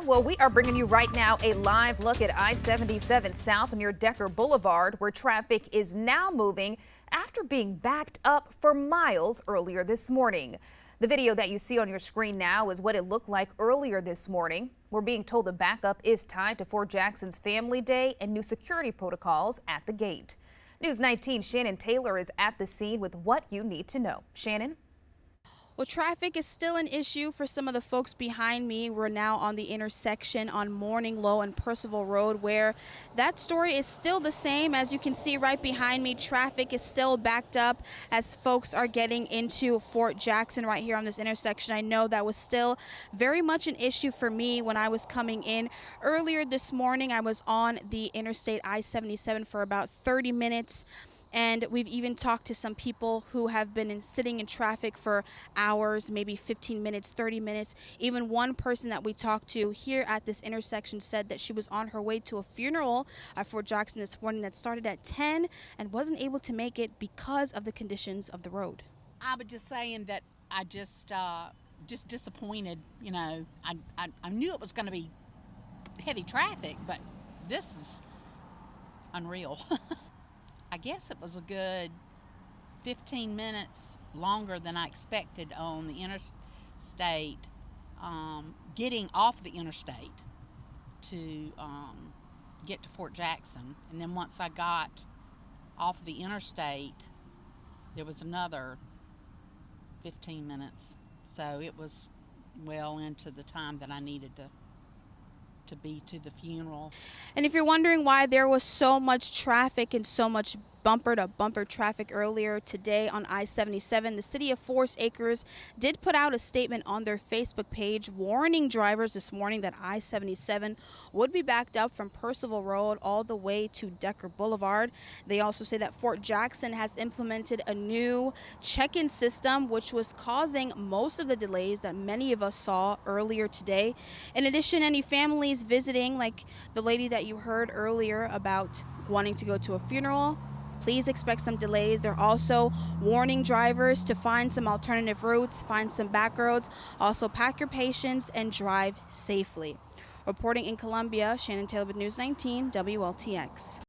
Well, we are bringing you right now a live look at I-77 south near Decker Boulevard, where traffic is now moving after being backed up for miles earlier this morning. The video that you see on your screen now is what it looked like earlier this morning. We're being told the backup is tied to Fort Jackson's Family Day and new security protocols at the gate. News 19 Shannon Taylor is at the scene with what you need to know. Shannon? Well, traffic is still an issue for some of the folks behind me. We're now on the intersection on Morning Low and Percival Road, where that story is still the same. As you can see right behind me, traffic is still backed up as folks are getting into Fort Jackson right here on this intersection. I know that was still very much an issue for me when I was coming in. Earlier this morning, I was on the Interstate I-77 for about 30 minutes. And we've even talked to some people who have been sitting in traffic for hours, maybe 15 minutes, 30 minutes. Even one person that we talked to here at this intersection said that she was on her way to a funeral at Fort Jackson this morning that started at 10 and wasn't able to make it because of the conditions of the road. I was just saying that I just disappointed. You know, I knew it was going to be heavy traffic, but this is unreal. I guess it was a good 15 minutes longer than I expected on the interstate, getting off the interstate to get to Fort Jackson. And then once I got off the interstate, there was another 15 minutes. So it was well into the time that I needed to be to the funeral. And if you're wondering why there was so much traffic and so much bumper-to-bumper traffic earlier today on I-77, the city of Forest Acres did put out a statement on their Facebook page warning drivers this morning that I-77 would be backed up from Percival Road all the way to Decker Boulevard. They also say that Fort Jackson has implemented a new check-in system, which was causing most of the delays that many of us saw earlier today. In addition, any families visiting, like the lady that you heard earlier about wanting to go to a funeral, please expect some delays. They're also warning drivers to find some alternative routes, find some back roads. Also, pack your patience and drive safely. Reporting in Columbia, Shannon Taylor with News 19 WLTX.